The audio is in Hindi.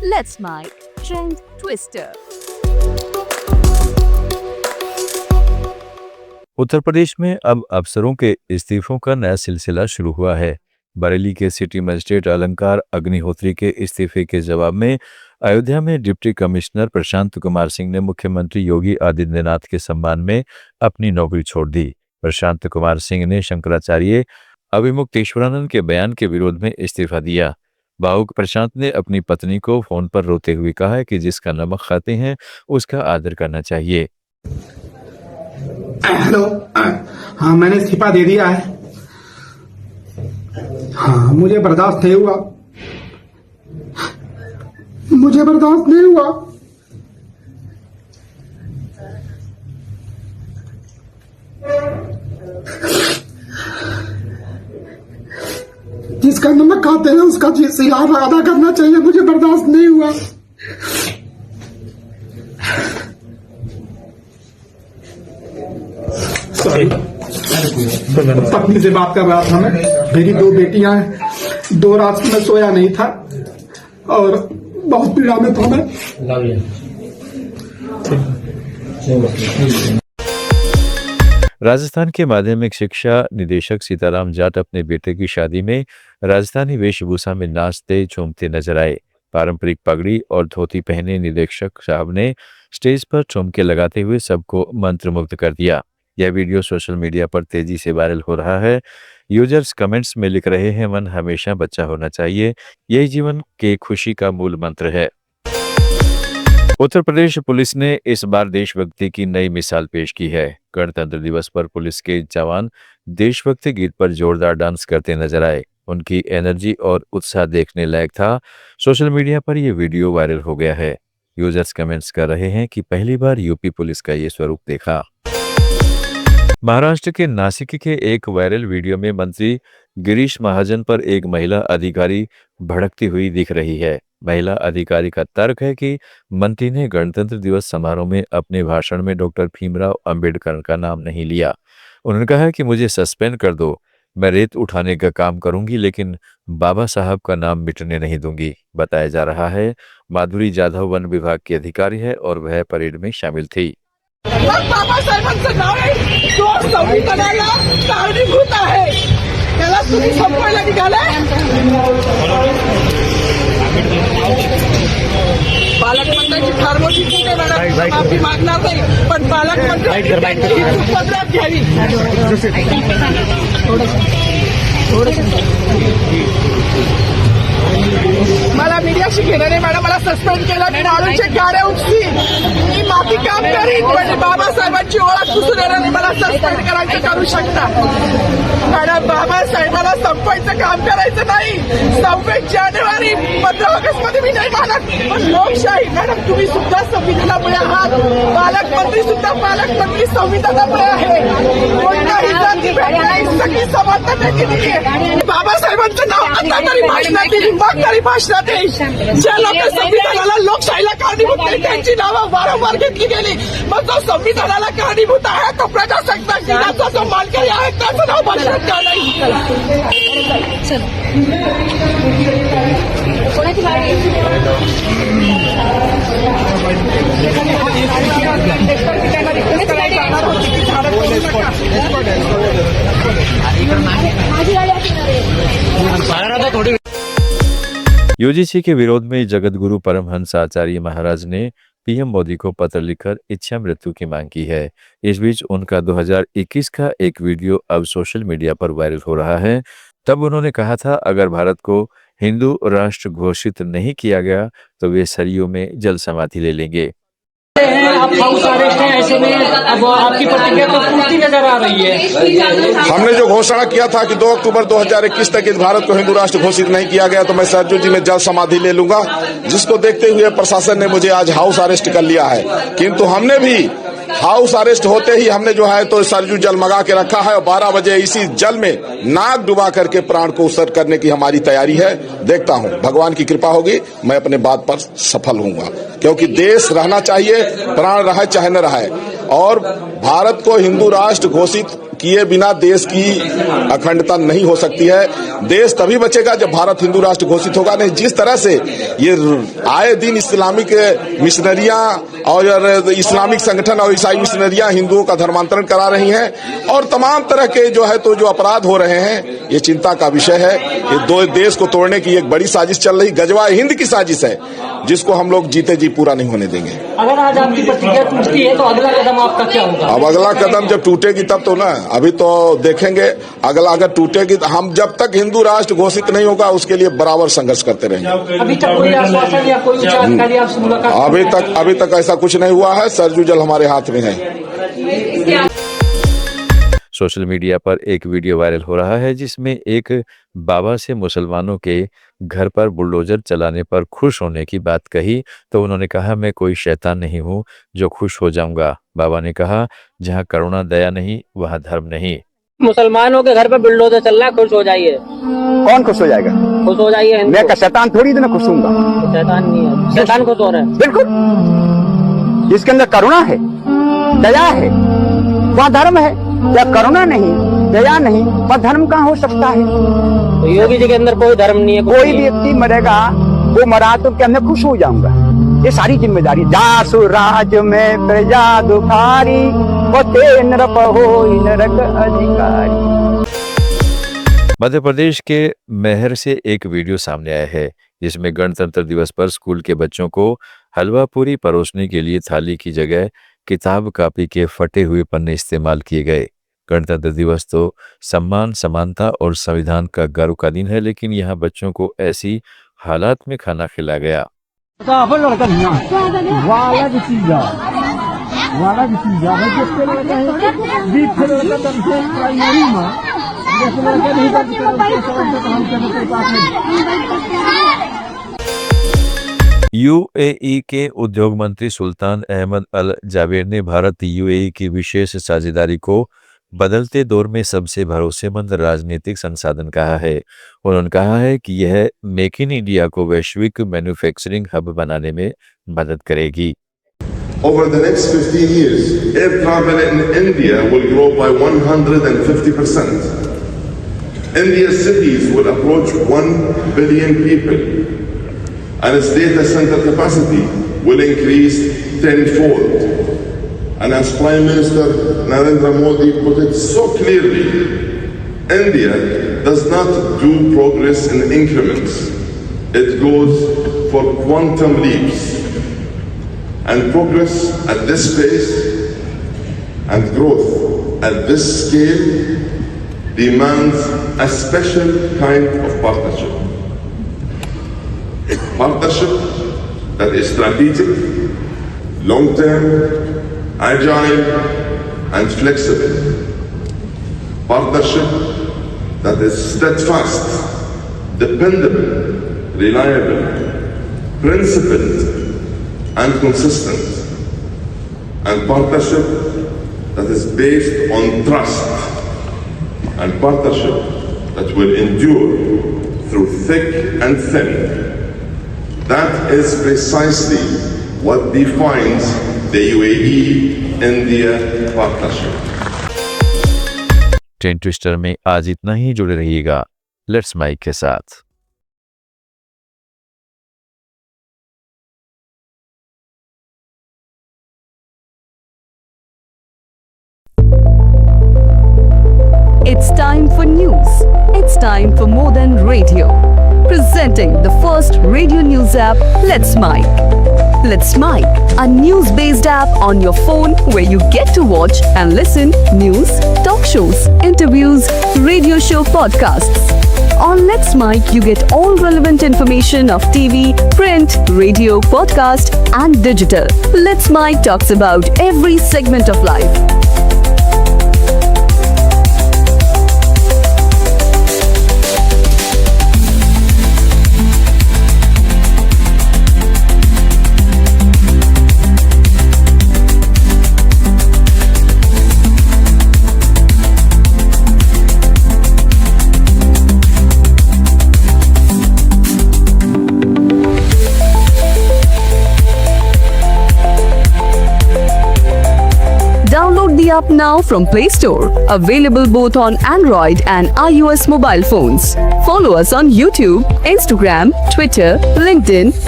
Let's My Trend Twister. Uttar Pradesh में अब अफसरों के इस्तीफों का नया सिलसिला शुरू हुआ है। बरेली के सिटी मजिस्ट्रेट अलंकार अग्निहोत्री के इस्तीफे के जवाब में अयोध्या में डिप्टी कमिश्नर प्रशांत कुमार सिंह ने मुख्यमंत्री योगी आदित्यनाथ के सम्मान में अपनी नौकरी छोड़ दी। प्रशांत कुमार सिंह ने शंकराचार्य अविमुक्तेश्वरानंद के बयान के विरोध में इस्तीफा दिया। भावुक प्रशांत ने अपनी पत्नी को फोन पर रोते हुए कहा है कि जिसका नमक खाते हैं उसका आदर करना चाहिए। हेलो, हाँ मैंने इस्तीफा दे दिया है। हाँ मुझे बर्दाश्त नहीं हुआ, मुझे बर्दाश्त नहीं हुआ। जिसका नमक खाते हैं उसका सिला अदा करना चाहिए, मुझे बर्दाश्त नहीं हुआ। पत्नी से बात कर रहा था मैं, मेरी 2 बेटियां हैं, 2 रात में सोया नहीं था और बहुत पीड़ा में था मैं। राजस्थान के माध्यमिक शिक्षा निदेशक सीताराम जाट अपने बेटे की शादी में राजस्थानी वेशभूषा में नाचते झूमते नजर आए। पारंपरिक पगड़ी और धोती पहने निदेशक साहब ने स्टेज पर ठुमके लगाते हुए सबको मंत्रमुग्ध कर दिया। यह वीडियो सोशल मीडिया पर तेजी से वायरल हो रहा है। यूजर्स कमेंट्स में लिख रहे हैं, मन हमेशा बच्चा होना चाहिए, यही जीवन के खुशी का मूल मंत्र है। उत्तर प्रदेश पुलिस ने इस बार देशभक्ति की नई मिसाल पेश की है। गणतंत्र दिवस पर पुलिस के जवान देशभक्ति गीत पर जोरदार डांस करते नजर आए। उनकी एनर्जी और उत्साह देखने लायक था। सोशल मीडिया पर यह वीडियो वायरल हो गया है। यूजर्स कमेंट्स कर रहे हैं कि पहली बार यूपी पुलिस का ये स्वरूप देखा। महाराष्ट्र के नासिक के एक वायरल वीडियो में मंत्री गिरीश महाजन पर एक महिला अधिकारी भड़कती हुई दिख रही है। महिला अधिकारी का तर्क है कि मंत्री ने गणतंत्र दिवस समारोह में अपने भाषण में डॉक्टर भीमराव अंबेडकर का नाम नहीं लिया। उन्होंने कहा कि मुझे सस्पेंड कर दो, मैं रेत उठाने का काम करूंगी लेकिन बाबा साहब का नाम मिटने नहीं दूंगी। बताया जा रहा है माधुरी जाधव वन विभाग की अधिकारी है और वह परेड में शामिल थी। बाबासाहेबांचं नाव जो संविधानाला कारणीभूत आहे त्याला तुम्ही संपवायला निघालाय। पालकमंत्र्यांची फार मोठी चूक आहे मॅडम, माफी मागणार नाही, पण पालकमंत्र्यांची उपद्रव घ्यावी। मला मीडियाशी घेणं नाही मॅडम, मला सस्पेंड केलं, मी नाळूचे गाड्या उचली, मी माफी काम करीन, म्हणजे बाबासाहेबांची ओळख पुसून येणार नाही, मला सस्पेंड करायचं करू शकता मॅडम। बाबासाहेबांना संपवायचं काम करायचं नाही। 26 जानेवारी 15 ऑगस्ट मध्ये मी नाही मानत, पण लोकशाही मॅडम तुम्ही सुद्धा संविधानामुळे आहात, पालकमंत्री सुद्धा पालकमंत्री संविधानामुळे आहे। कोणताही जाती भेट सगळी समानता भेटली आहे। बाबासाहेबांचं नाव आता तरी भाषणात तरी भाषणात ज्या लोक संविधानाला लोकशाहीला कारणीभूत नाही त्यांची नावं वारंवार घेतली गेली, मग जो संविधानाला कारणीभूत आहे तो प्रजासत्ताक दिनाचा जो मानकरी आहे त्याचं नाव भाषणात का नाही? यूजीसी के विरोध में जगतगुरु परमहंस आचार्य महाराज ने पीएम मोदी को पत्र लिखकर इच्छा मृत्यु की मांग की है। इस बीच उनका 2021 का एक वीडियो अब सोशल मीडिया पर वायरल हो रहा है। तब उन्होंने कहा था, अगर भारत को हिंदू राष्ट्र घोषित नहीं किया गया तो वे सरयू में जल समाधि ले लेंगे। आप हाउस अरेस्ट हैं, ऐसे में अब आपकी प्रतिक्रिया तो पूरी नजर आ रही है। हमने जो घोषणा किया था कि 2 अक्टूबर 2021 तक इस भारत को हिंदू राष्ट्र घोषित नहीं किया गया तो मैं सरजू जी में जल समाधि ले लूंगा, जिसको देखते हुए प्रशासन ने मुझे आज हाउस अरेस्ट कर लिया है। किंतु हमने भी हाउस अरेस्ट होते ही हमने जो है तो सरजू जल मंगा के रखा है और 12 बजे इसी जल में नाक डुबा करके प्राण को उत्सर्ग करने की हमारी तैयारी है। देखता हूं, भगवान की कृपा होगी, मैं अपने बात पर सफल होऊंगा, क्योंकि देश रहना चाहिए, प्राण रहे चाहे न रहे, और भारत को हिंदू राष्ट्र घोषित किए बिना देश की अखंडता नहीं हो सकती है। देश तभी बचेगा जब भारत हिंदू राष्ट्र घोषित होगा। नहीं, जिस तरह से ये आए दिन इस्लामिक मिशनरियां और इस्लामिक संगठन और ईसाई मिशनरियां हिंदुओं का धर्मांतरण करा रही हैं और तमाम तरह के जो अपराध हो रहे हैं, ये चिंता का विषय है। ये दो देश को तोड़ने की एक बड़ी साजिश चल रही, गजवा हिंद की साजिश है, जिसको हम लोग जीते जी पूरा नहीं होने देंगे। अगर आज आपकी प्रतिज्ञा टूटती है तो अगला कदम आपका क्या होगा? अब अगला कदम जब टूटेगी तब तो ना, अभी तो देखेंगे। अगर टूटेगी तो हम जब तक हिंदू राष्ट्र घोषित नहीं होगा उसके लिए बराबर संघर्ष करते रहेंगे। अभी तक कोई आश्वासन या कोई उच्चाधिकारी आपसे मुलाकात? अभी तक ऐसा कुछ नहीं हुआ है। सरजू जल हमारे हाथ में है। सोशल मीडिया पर एक वीडियो वायरल हो रहा है जिसमें एक बाबा से मुसलमानों के घर पर बुलडोजर चलाने पर खुश होने की बात कही तो उन्होंने कहा, मैं कोई शैतान नहीं हूँ जो खुश हो जाऊंगा। बाबा ने कहा, जहाँ करुणा दया नहीं वहाँ धर्म नहीं। मुसलमानों के घर पर बुलडोजर चल रहा है, खुश हो जाइए। कौन खुश हो जाएगा? खुश हो जाइए। मैं का शैतान थोड़ी ना खुश होऊंगा। शैतान नहीं है, शैतान खुश हो रहा है। बिल्कुल, इसके अंदर करुणा है, दया है, वहाँ धर्म है। या करुणा नहीं, दया नहीं, वह धर्म कहाँ हो सकता है? तो योगी जी के अंदर कोई धर्म नहीं है। कोई व्यक्ति मरेगा, वो मरा तो क्या मैं खुश हो जाऊंगा? ये सारी जिम्मेदारी। जासु राज में प्रजा दुखारी, होते नरप होई नरक अधिकारी। मध्य प्रदेश के मैहर से एक वीडियो सामने आया है जिसमें गणतंत्र दिवस पर स्कूल के बच्चों को हलवा पूरी परोसने के लिए थाली की जगह किताब कापी के फटे हुए पन्ने इस्तेमाल किए गए। गणतंत्र दिवस तो सम्मान, समानता और संविधान का गर्व का दिन है, लेकिन यहाँ बच्चों को ऐसी हालात में खाना खिलाया गया। यूएई के उद्योग मंत्री सुल्तान अहमद अल जाबेर ने भारत यूएई की विशेष साझेदारी को बदलते दौर में सबसे भरोसेमंद राजनीतिक संसाधन कहा है। उन्होंने कहा है कि यह मेक इन इंडिया को वैश्विक मैन्युफैक्चरिंग हब बनाने में मदद करेगी। Over the next 15 years, air travel in India will grow by 150%. India's cities will approach 1 billion people, and its data center capacity will increase tenfold. And as Prime Minister Narendra Modi put it so clearly, India does not do progress in increments. It goes for quantum leaps. And progress at this pace and growth at this scale demands a special kind of partnership. Partnership that is strategic, long-term, agile and flexible. Partnership that is steadfast, dependable, reliable, principled and consistent. And partnership that is based on trust. And partnership that will endure through thick and thin. That is precisely what defines the UAE-India partnership. Train twister में आज इतना ही। जुड़े रहिएगा लेट्स माइक के साथ। It's time for news. It's time for more than radio. Presenting the first radio news app, Let's Mic. Let's Mic, a news-based app on your phone where you get to watch and listen news, talk shows, interviews, radio show podcasts. On Let's Mic, you get all relevant information of TV, print, radio, podcast, and digital. Let's Mic talks about every segment of life. Download app now from Play Store. Available both on Android and iOS mobile phones. Follow us on YouTube, Instagram, Twitter, LinkedIn,